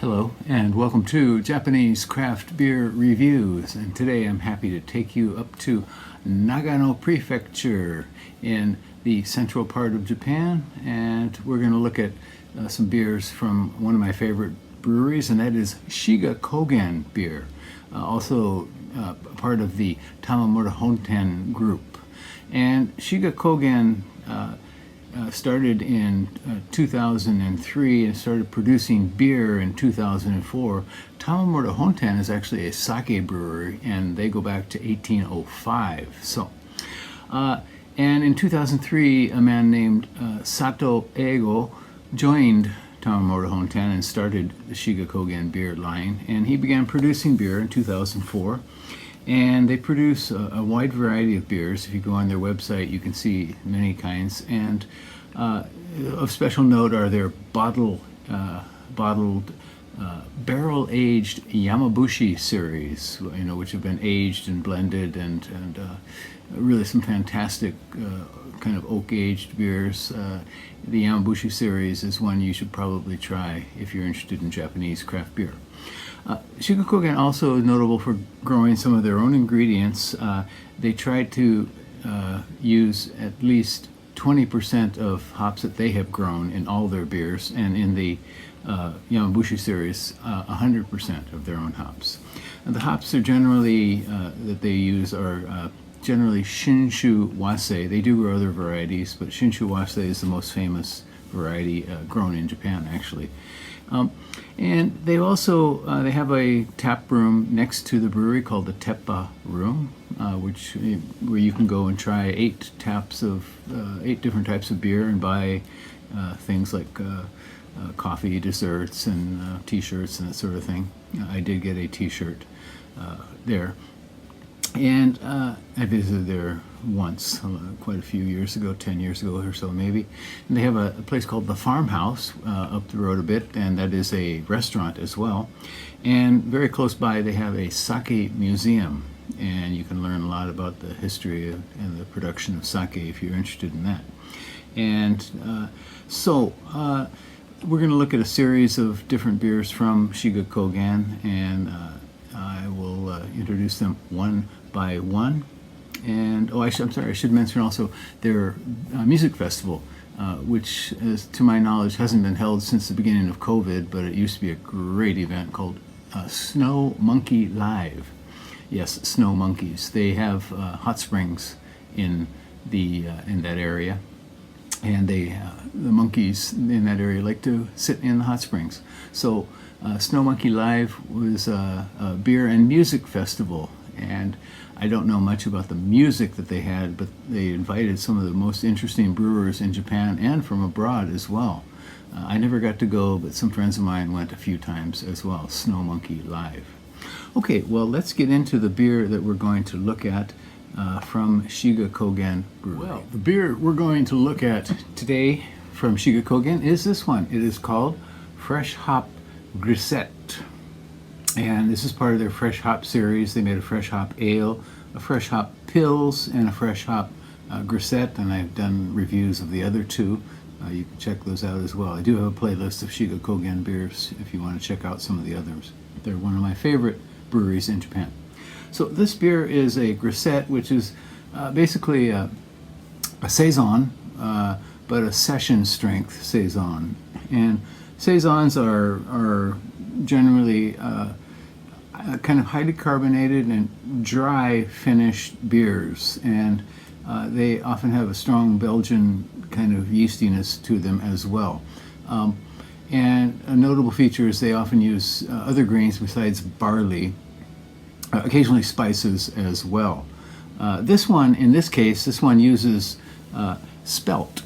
Hello and welcome to Japanese Craft Beer Reviews, and today I'm happy to take you up to Nagano Prefecture in the central part of Japan, and we're going to look at some beers from one of my favorite breweries, and that is Shiga Kogen beer, also part of the Tamamura-Honten group. And Shiga Kogen started in 2003 and started producing beer in 2004. Tamamura-Honten is actually a sake brewery, and they go back to 1805. And in 2003, a man named Sato Eigo joined Tamamura-Honten and started the Shiga Kogen beer line, and he began producing beer in 2004. And they produce a wide variety of beers. If you go on their website, you can see many kinds. And of special note are their bottled barrel-aged Yamabushi series, which have been aged and blended, and really some fantastic kind of oak-aged beers. The Yamabushi series is one you should probably try if you're interested in Japanese craft beer. Shiga Kogen also is notable for growing some of their own ingredients. They try to use at least 20% of hops that they have grown in all their beers, and in the Yamabushi series, 100% of their own hops. And the hops are generally that they use are generally Shinshu Wase. They do grow other varieties, but Shinshu Wase is the most famous variety grown in Japan, actually. And they also they have a tap room next to the brewery called the Teppa Room, where you can go and try 8 different types of beer and buy things like coffee, desserts, and T-shirts and that sort of thing. I did get a T-shirt there, and I visited there once, quite a few years ago, 10 years ago or so maybe. And they have a place called the Farmhouse up the road a bit, and that is a restaurant as well. And very close by they have a sake museum, and you can learn a lot about the history and the production of sake if you're interested in that. And we're going to look at a series of different beers from Shiga Kogen, and I will introduce them one by one. And I'm sorry, I should mention also their music festival, which, to my knowledge, hasn't been held since the beginning of COVID, but it used to be a great event called Snow Monkey Live. Yes, Snow Monkeys. They have hot springs in that area, and the monkeys in that area like to sit in the hot springs. So Snow Monkey Live was a beer and music festival, and I don't know much about the music that they had, but they invited some of the most interesting brewers in Japan and from abroad as well. I never got to go, but some friends of mine went a few times as well. Snow Monkey Live. Okay, well, let's get into the beer that we're going to look at from Shiga Kogen Brewery. Well, the beer we're going to look at today from Shiga Kogen is this one. It is called Fresh Hop Grisette. And this is part of their fresh hop series. They made a fresh hop ale, a fresh hop pills, and a fresh hop grisette, and I've done reviews of the other two. You can check those out as well. I do have a playlist of Shiga Kogen beers if you want to check out some of the others. They're one of my favorite breweries in Japan. So this beer is a grisette, which is basically a saison, but a session strength saison. And saisons are generally kind of highly carbonated and dry finished beers, and they often have a strong Belgian kind of yeastiness to them as well. And a notable feature is they often use other grains besides barley, occasionally spices as well. This one uses spelt,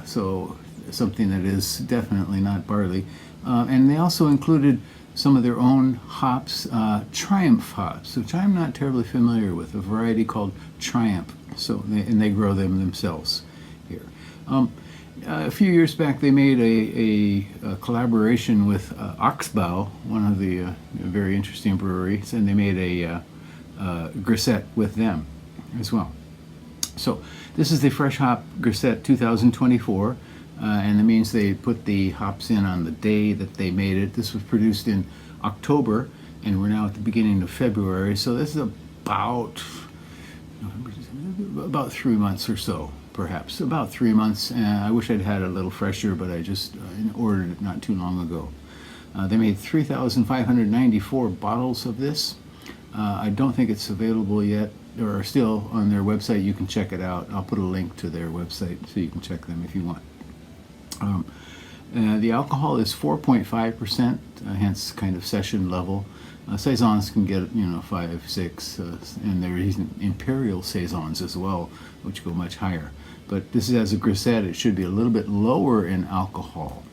so something that is definitely not barley. And they also included some of their own hops, Triumph hops, which I'm not terribly familiar with, a variety called Triumph. And they grow them themselves here. A few years back, they made a collaboration with Oxbow, one of the very interesting breweries, and they made a grisette with them as well. So this is the Fresh Hop Grisette 2024. and that means they put the hops in on the day that they made it. This was produced in October, and we're now at the beginning of February, so this is about 3 months or so, perhaps about 3 months. I wish I'd had it a little fresher, but I just ordered it not too long ago. They made 3,594 bottles of this. I don't think it's available yet, or still on their website. You can check it out. I'll put a link to their website so you can check them if you want. The alcohol is 4.5%, hence kind of session level. Saisons can get 5, 6, and there is imperial saisons as well, which go much higher. But this is as a grisette. It should be a little bit lower in alcohol.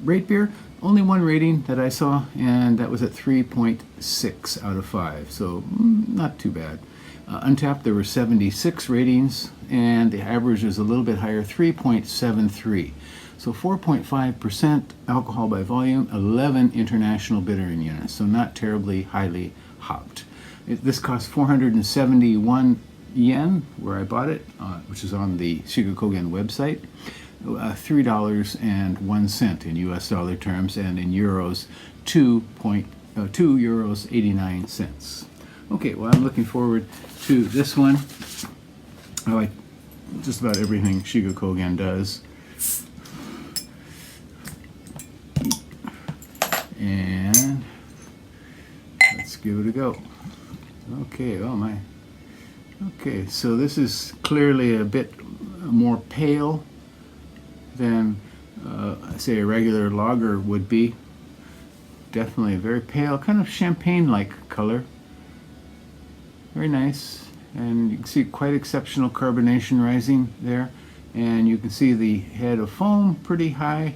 Rate beer, only one rating that I saw, and that was at 3.6 out of 5, so not too bad. Untapped, there were 76 ratings, and the average is a little bit higher, 3.73. So 4.5% alcohol by volume, 11 international bittering units, so not terribly highly hopped. This cost 471 yen, where I bought it, which is on the Shiga Kogen website. $3.01 in US dollar terms, and in euros, 2 euros 89 cents. Okay, well, I'm looking forward to this one. I like just about everything Shiga Kogen does. And let's give it a go. Okay, oh my. Okay, so this is clearly a bit more pale than, say, a regular lager would be. Definitely very pale, kind of champagne-like color. Very nice, and you can see quite exceptional carbonation rising there, and you can see the head of foam pretty high,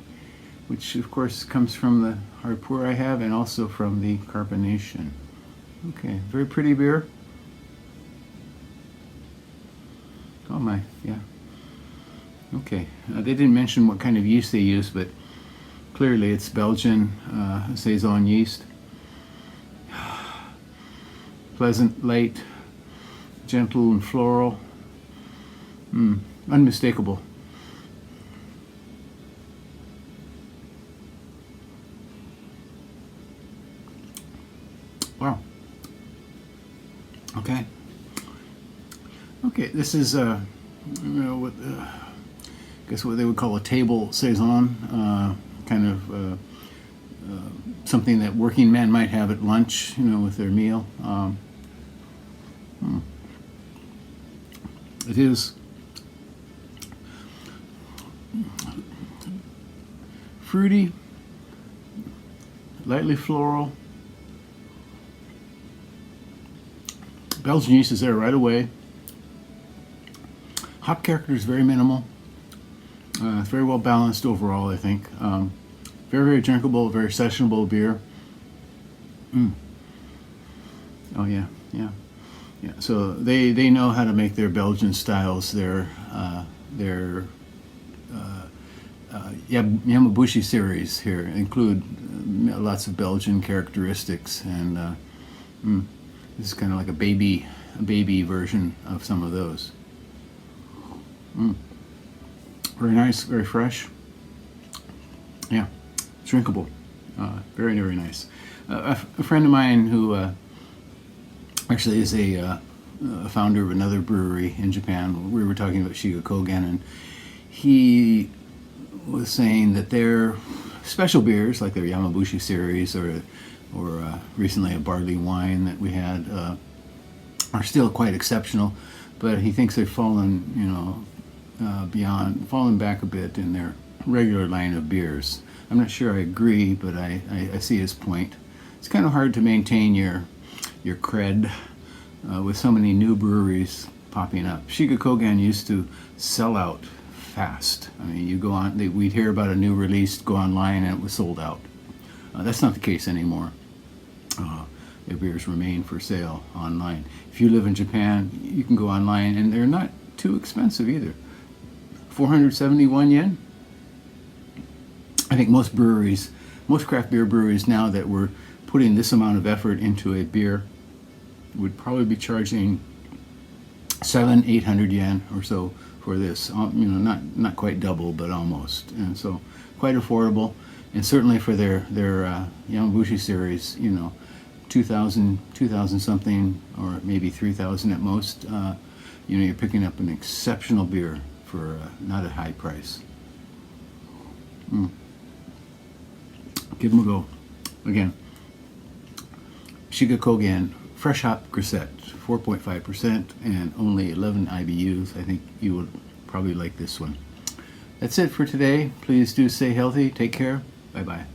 which of course comes from the hard pour I have and also from the carbonation. Okay, very pretty beer. Oh my, yeah. Okay, they didn't mention what kind of yeast they use, but clearly it's Belgian Saison yeast. Pleasant, light, gentle and floral. Unmistakable. Wow. Okay. Okay, this is I guess what they would call a table saison, kind of something that working men might have at lunch, with their meal. It is fruity, lightly floral. Belgian yeast is there right away. Hop character is very minimal. It's very well balanced overall, I think. Very, very drinkable, very sessionable beer. Oh yeah, yeah, yeah. So they know how to make their Belgian styles. Their Yamabushi series here include lots of Belgian characteristics, and this is kind of like a baby version of some of those. Very nice, very fresh. Yeah, drinkable. Very, very nice. A friend of mine who actually is a founder of another brewery in Japan. We were talking about Shiga Kogen, and he was saying that their special beers, like their Yamabushi series or recently a barley wine that we had, are still quite exceptional. But he thinks they've fallen, fallen back a bit in their regular line of beers. I'm not sure I agree, but I see his point. It's kind of hard to maintain your cred with so many new breweries popping up. Shiga Kogen used to sell out fast. I mean, you go on, we'd hear about a new release, go online, and it was sold out. That's not the case anymore. Their beers remain for sale online. If you live in Japan, you can go online, and they're not too expensive either. 471 yen. I think most craft beer breweries now that were putting this amount of effort into a beer would probably be charging 700-800 yen or so for this. You know, not quite double, but almost. And so quite affordable. And certainly for their Yamabushi series, you know, 2,000 something, or maybe 3,000 at most. You know, you're picking up an exceptional beer for not a high price. Give them a go. Again, Shiga Kogen, fresh hop Grisette, 4.5% and only 11 IBUs. I think you would probably like this one. That's it for today. Please do stay healthy. Take care. Bye-bye.